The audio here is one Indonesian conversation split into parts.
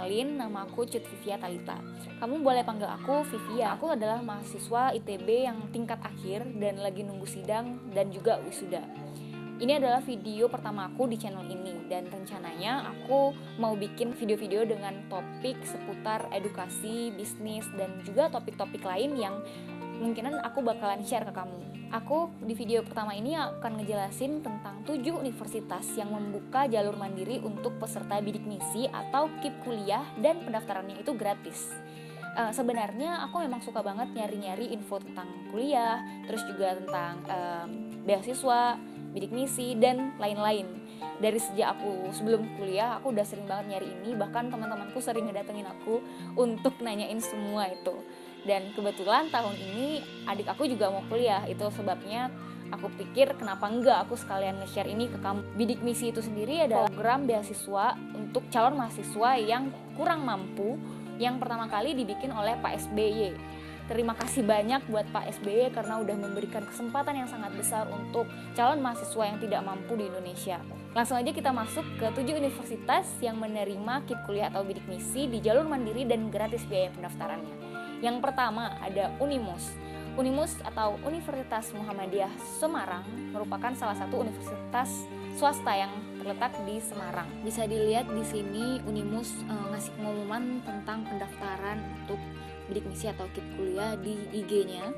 kenalin, nama aku Cut Vivia Talita. Kamu boleh panggil aku Vivia. Aku adalah mahasiswa ITB yang tingkat akhir dan lagi nunggu sidang dan juga wisuda. Ini adalah video pertama aku di channel ini, dan rencananya aku mau bikin video-video dengan topik seputar edukasi, bisnis, dan juga topik-topik lain yang mungkinan aku bakalan share ke kamu. Aku di video pertama ini akan ngejelasin tentang 7 universitas yang membuka jalur mandiri untuk peserta bidik misi atau KIP kuliah, dan pendaftarannya itu gratis. Sebenarnya aku memang suka banget nyari-nyari info tentang kuliah, terus juga tentang beasiswa, bidik misi, dan lain-lain. Dari sejak aku sebelum kuliah, aku udah sering banget nyari ini, bahkan teman-temanku sering ngedatengin aku untuk nanyain semua itu. Dan kebetulan tahun ini adik aku juga mau kuliah, itu sebabnya aku pikir kenapa enggak aku sekalian nge-share ini ke kamu. Bidik misi itu sendiri adalah program beasiswa untuk calon mahasiswa yang kurang mampu yang pertama kali dibikin oleh Pak SBY. Terima kasih banyak buat Pak SBY karena udah memberikan kesempatan yang sangat besar untuk calon mahasiswa yang tidak mampu di Indonesia. Langsung aja kita masuk ke 7 universitas yang menerima KIP kuliah atau bidik misi di jalur mandiri dan gratis biaya pendaftarannya. Yang pertama ada Unimus. Unimus atau Universitas Muhammadiyah Semarang merupakan salah satu universitas swasta yang terletak di Semarang. Bisa dilihat di sini Unimus ngasih pengumuman tentang pendaftaran untuk bidik misi atau KIP kuliah di IG-nya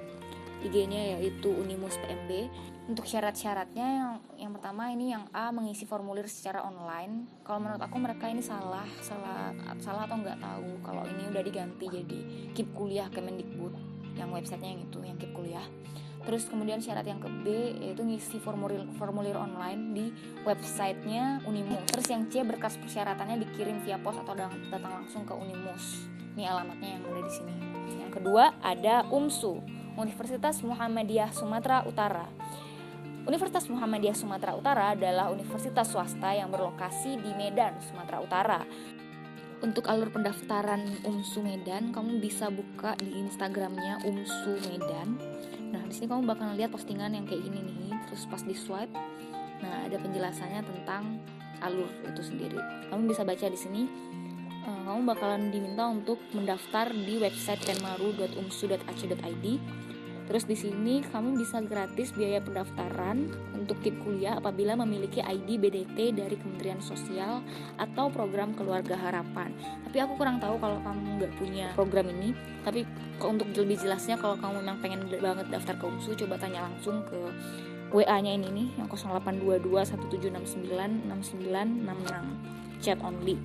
yaitu Unimus PMB. Untuk syarat-syaratnya yang pertama ini yang A, mengisi formulir secara online. Kalau menurut aku mereka ini salah atau nggak tahu kalau ini udah diganti jadi KIP kuliah Kemendikbud, yang websitenya yang itu, yang KIP kuliah. Terus kemudian syarat yang ke B yaitu ngisi formulir online di websitenya Unimus. Terus yang C, berkas persyaratannya dikirim via pos atau datang langsung ke Unimus. Ini alamatnya yang ada di sini. Yang kedua ada UMSU, Universitas Muhammadiyah Sumatera Utara. Universitas Muhammadiyah Sumatera Utara adalah universitas swasta yang berlokasi di Medan, Sumatera Utara. Untuk alur pendaftaran UMSU Medan, kamu bisa buka di Instagramnya UMSU Medan. Nah, di sini kamu bakal lihat postingan yang kayak gini nih. Terus pas di swipe, nah ada penjelasannya tentang alur itu sendiri. Kamu bisa baca di sini. Kamu bakalan diminta untuk mendaftar di website penmaru.umsu.ac.id. Terus di sini kamu bisa gratis biaya pendaftaran untuk KIP kuliah apabila memiliki ID BDT dari Kementerian Sosial atau program Keluarga Harapan. Tapi aku kurang tahu kalau kamu nggak punya program ini. Tapi untuk lebih jelasnya, kalau kamu memang pengen banget daftar ke UMSU, coba tanya langsung ke WA-nya ini nih, yang 082217696966, chat only.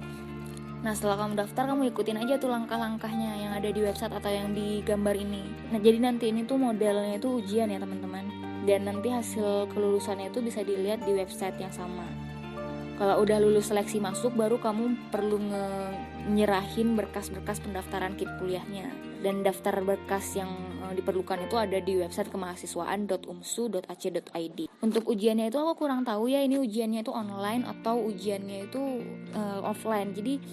Nah, setelah kamu daftar, kamu ikutin aja tuh langkah-langkahnya yang ada di website atau yang di gambar ini. Nah, jadi nanti ini tuh modelnya itu ujian ya teman-teman. Dan nanti hasil kelulusannya itu bisa dilihat di website yang sama. Kalau udah lulus seleksi masuk, baru kamu perlu nyerahin berkas-berkas pendaftaran KIP kuliahnya. Dan daftar berkas yang diperlukan itu ada di website kemahasiswaan.umsu.ac.id. Untuk ujiannya itu aku kurang tahu ya, ini ujiannya itu online atau ujiannya itu offline. Jadi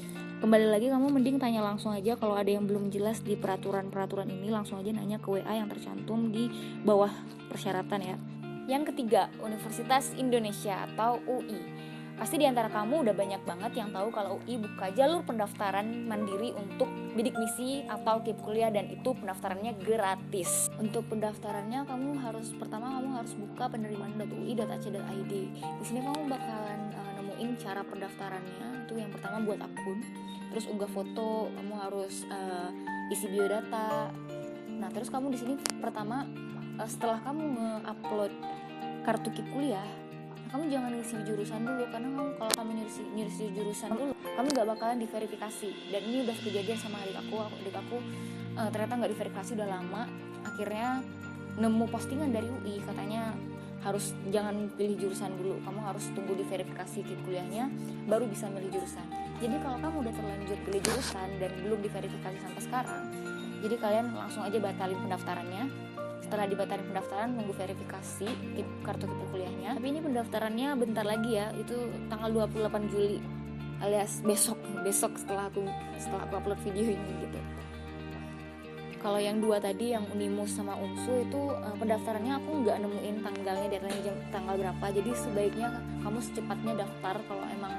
kembali lagi, kamu mending tanya langsung aja kalau ada yang belum jelas di peraturan-peraturan ini, langsung aja nanya ke WA yang tercantum di bawah persyaratan ya. Yang ketiga, Universitas Indonesia atau UI. Pasti di antara kamu udah banyak banget yang tahu kalau UI buka jalur pendaftaran mandiri untuk bidik misi atau KIP kuliah, dan itu pendaftarannya gratis. Untuk pendaftarannya kamu harus buka penerimaan.ui.ac.id. Di sini kamu bakalan nemuin cara pendaftarannya. Itu yang pertama buat akun, terus unggah foto, kamu harus isi biodata. Nah, terus kamu di sini pertama setelah kamu nge-upload kartu KIP kuliah, kamu jangan ngisi jurusan dulu, karena kalau kamu ngisi jurusan dulu, kamu gak bakalan diverifikasi. Dan ini udah kejadian sama adik aku ternyata gak diverifikasi udah lama. Akhirnya nemu postingan dari UI, katanya jangan pilih jurusan dulu, kamu harus tunggu diverifikasi KIP kuliahnya baru bisa milih jurusan. Jadi kalau kamu udah terlanjur pilih jurusan dan belum diverifikasi sampai sekarang, jadi kalian langsung aja batalin pendaftarannya. Setelah dibatalin pendaftaran, nunggu verifikasi kartu KIP kuliahnya. Tapi ini pendaftarannya bentar lagi ya, itu tanggal 28 Juli alias besok setelah aku upload video ini gitu. Kalau yang dua tadi, yang Unimus sama UNSU itu pendaftarannya aku nggak nemuin tanggalnya, deadline tanggal berapa. Jadi sebaiknya kamu secepatnya daftar kalau emang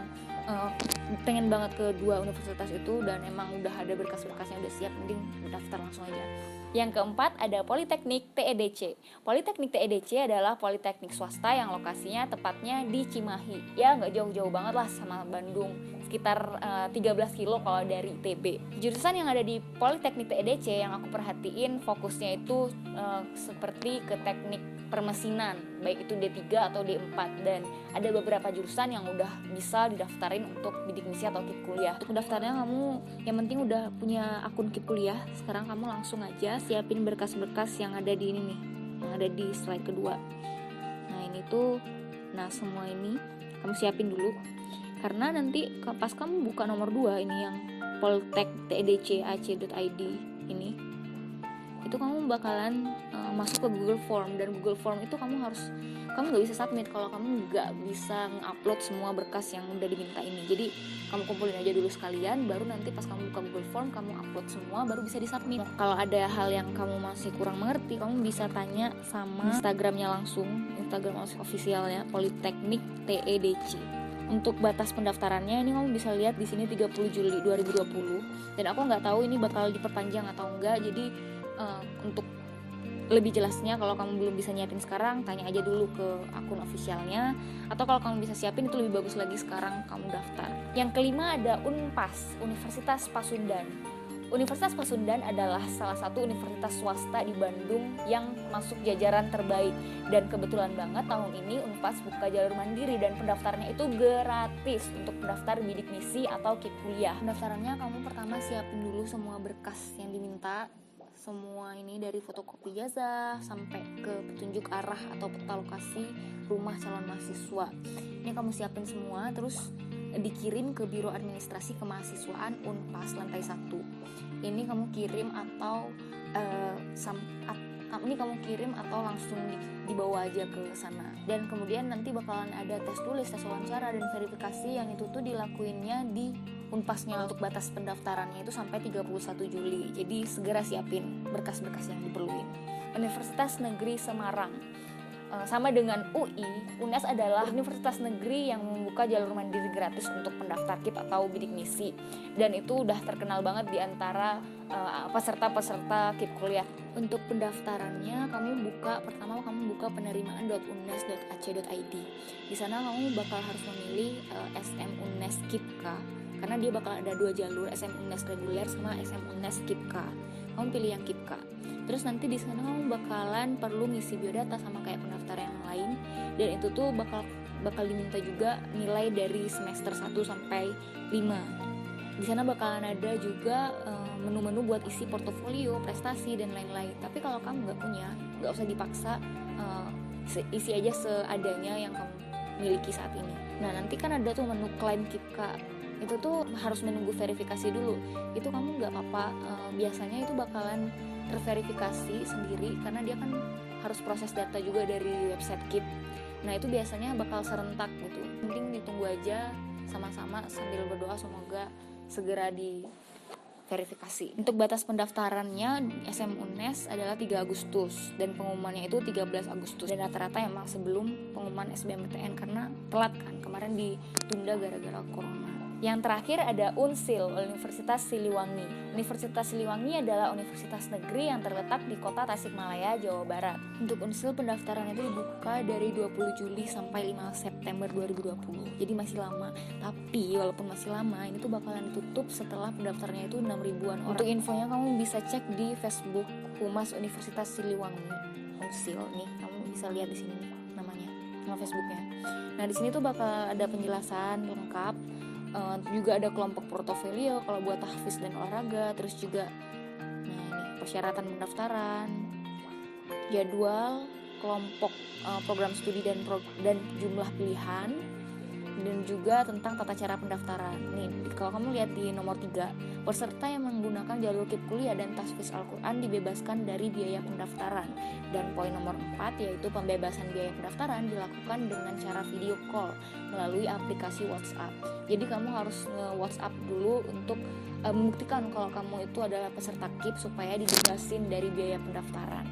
pengen banget ke dua universitas itu dan emang udah ada berkas-berkasnya udah siap, mending daftar langsung aja. Yang keempat ada Politeknik TEDC. Politeknik TEDC adalah politeknik swasta yang lokasinya tepatnya di Cimahi. Ya nggak jauh-jauh banget lah sama Bandung, sekitar 13 kilo kalau dari ITB. Jurusan yang ada di Politeknik TEDC yang aku perhatiin fokusnya itu seperti ke teknik permesinan, baik itu D3 atau D4, dan ada beberapa jurusan yang udah bisa didaftarin untuk bidik misi atau KIP kuliah. Untuk daftarnya kamu yang penting udah punya akun KIP kuliah. Sekarang kamu langsung aja siapin berkas-berkas yang ada di ini nih, yang ada di slide kedua. Nah ini tuh, semua ini kamu siapin dulu, karena nanti pas kamu buka nomor 2 ini yang poltek.tedc.ac.id ini, itu kamu bakalan masuk ke Google Form, dan Google Form itu kamu nggak bisa submit kalau kamu nggak bisa nge-upload semua berkas yang udah diminta ini. Jadi kamu kumpulin aja dulu sekalian, baru nanti pas kamu buka Google Form kamu upload semua, baru bisa disubmit. Kalau ada hal yang kamu masih kurang mengerti, kamu bisa tanya sama Instagramnya langsung, Instagram officialnya Politeknik TEDC. Untuk batas pendaftarannya ini kamu bisa lihat di sini 30 Juli 2020, dan aku nggak tahu ini bakal diperpanjang atau enggak. Jadi untuk lebih jelasnya, kalau kamu belum bisa nyiapin sekarang, tanya aja dulu ke akun officialnya, atau kalau kamu bisa siapin itu lebih bagus lagi sekarang kamu daftar. Yang kelima ada UNPAS, Universitas Pasundan. Universitas Pasundan adalah salah satu universitas swasta di Bandung yang masuk jajaran terbaik, dan kebetulan banget tahun ini UNPAS buka jalur mandiri dan pendaftarannya itu gratis untuk pendaftar bidik misi atau KIP kuliah. Pendaftarannya kamu pertama siapin dulu semua berkas yang diminta, semua ini dari fotokopi ijazah sampai ke petunjuk arah atau peta lokasi rumah calon mahasiswa. Ini kamu siapin semua, terus dikirim ke Biro Administrasi Kemahasiswaan UNPAS lantai 1. Ini kamu kirim atau langsung dibawa aja ke sana. Dan kemudian nanti bakalan ada tes tulis, tes wawancara, dan verifikasi yang itu tuh dilakuinnya di UNPASnya. Untuk batas pendaftarannya itu sampai 31 Juli. Jadi segera siapin berkas-berkas yang diperluin. Universitas Negeri Semarang. Sama dengan UI, UNES adalah universitas negeri yang membuka jalur mandiri gratis untuk pendaftar KIP atau bidik misi, dan itu udah terkenal banget di antara peserta-peserta KIP kuliah. Untuk pendaftarannya pertama kamu buka penerimaan.unes.ac.id. Di sana kamu bakal harus memilih SM UNES KIPK, karena dia bakal ada 2 jalur, SM UNES reguler sama SM UNES KIPK. Kamu pilih yang KIPK. Terus nanti di sana kamu bakalan perlu ngisi biodata sama kayak pendaftar yang lain, dan itu tuh bakal diminta juga nilai dari semester 1 sampai 5. Di sana bakalan ada juga menu-menu buat isi portofolio, prestasi, dan lain-lain. Tapi kalau kamu nggak punya, nggak usah dipaksa, isi aja seadanya yang kamu miliki saat ini. Nah nanti kan ada tuh menu klaim KIPK, itu tuh harus menunggu verifikasi dulu. Itu kamu nggak apa-apa, biasanya itu bakalan terverifikasi sendiri karena dia kan harus proses data juga dari website KIP. Nah itu biasanya bakal serentak gitu. Penting ditunggu aja sama-sama sambil berdoa semoga segera diverifikasi. Untuk batas pendaftarannya SM UNES adalah 3 Agustus dan pengumumannya itu 13 Agustus. Dan rata-rata emang sebelum pengumuman SBMPTN karena telat kan, kemarin ditunda gara-gara corona. Yang terakhir ada UNSIL, Universitas Siliwangi. Universitas Siliwangi adalah universitas negeri yang terletak di kota Tasikmalaya, Jawa Barat. Untuk UNSIL pendaftaran itu dibuka dari 20 Juli sampai 5 September 2020. Jadi masih lama. Tapi walaupun masih lama, ini tuh bakalan ditutup setelah pendaftarnya itu 6.000-an orang. Untuk infonya kamu bisa cek di Facebook Humas Universitas Siliwangi, UNSIL nih. Kamu bisa lihat di sini nih namanya, nama Facebooknya. Nah di sini tuh bakal ada penjelasan lengkap. Juga ada kelompok portofolio kalau buat tahfiz dan olahraga, terus juga ini persyaratan pendaftaran, jadwal, kelompok program studi dan jumlah pilihan, dan juga tentang tata cara pendaftaran. Nih, kalau kamu lihat di nomor 3, peserta yang menggunakan jalur KIP kuliah dan tahfiz Al-Quran dibebaskan dari biaya pendaftaran. Dan poin nomor 4 yaitu pembebasan biaya pendaftaran dilakukan dengan cara video call melalui aplikasi WhatsApp. Jadi kamu harus nge-WhatsApp dulu untuk membuktikan kalau kamu itu adalah peserta KIP supaya dibebasin dari biaya pendaftaran.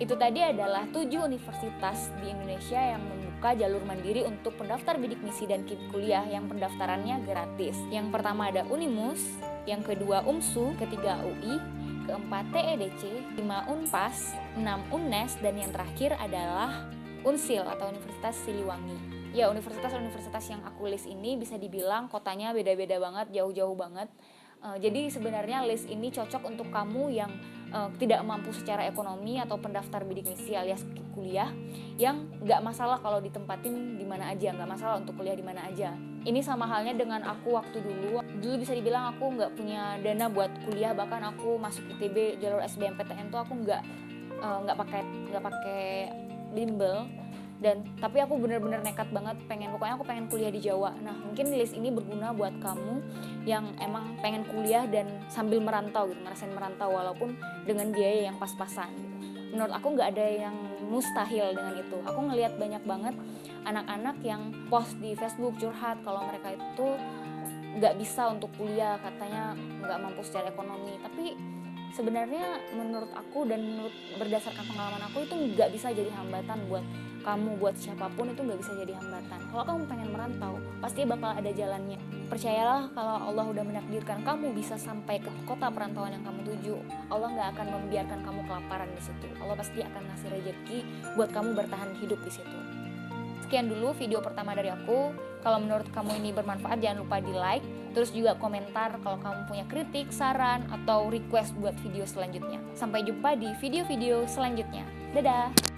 Itu tadi adalah 7 universitas di Indonesia yang membuka jalur mandiri untuk pendaftar bidik misi dan KIP kuliah yang pendaftarannya gratis. Yang pertama ada Unimus, yang kedua UMSU, ketiga UI, keempat TEDC, 5 Unpas, 6 UNES, dan yang terakhir adalah Unsil atau Universitas Siliwangi. Ya, universitas-universitas yang aku list ini bisa dibilang kotanya beda-beda banget, jauh-jauh banget. Jadi sebenarnya list ini cocok untuk kamu yang tidak mampu secara ekonomi atau pendaftar bidik misi alias kuliah yang nggak masalah kalau ditempatin di mana aja, nggak masalah untuk kuliah di mana aja. Ini sama halnya dengan aku waktu dulu bisa dibilang aku nggak punya dana buat kuliah, bahkan aku masuk ITB jalur SBMPTN tuh aku nggak pakai bimbel. Tapi aku bener-bener nekat banget pokoknya aku pengen kuliah di Jawa. Nah, mungkin list ini berguna buat kamu yang emang pengen kuliah dan sambil merantau gitu, ngerasain merantau walaupun dengan biaya yang pas-pasan gitu. Menurut aku nggak ada yang mustahil dengan itu. Aku ngelihat banyak banget anak-anak yang post di Facebook curhat kalau mereka itu nggak bisa untuk kuliah, katanya nggak mampu secara ekonomi. Tapi sebenarnya menurut aku dan berdasarkan pengalaman aku itu nggak bisa jadi hambatan buat kamu, buat siapapun itu nggak bisa jadi hambatan. Kalau kamu pengen merantau, pasti bakal ada jalannya. Percayalah kalau Allah udah menakdirkan kamu bisa sampai ke kota perantauan yang kamu tuju, Allah nggak akan membiarkan kamu kelaparan di situ. Allah pasti akan ngasih rezeki buat kamu bertahan hidup di situ. Sekian dulu video pertama dari aku. Kalau menurut kamu ini bermanfaat, jangan lupa di like. Terus juga komentar kalau kamu punya kritik, saran, atau request buat video selanjutnya. Sampai jumpa di video-video selanjutnya. Dadah!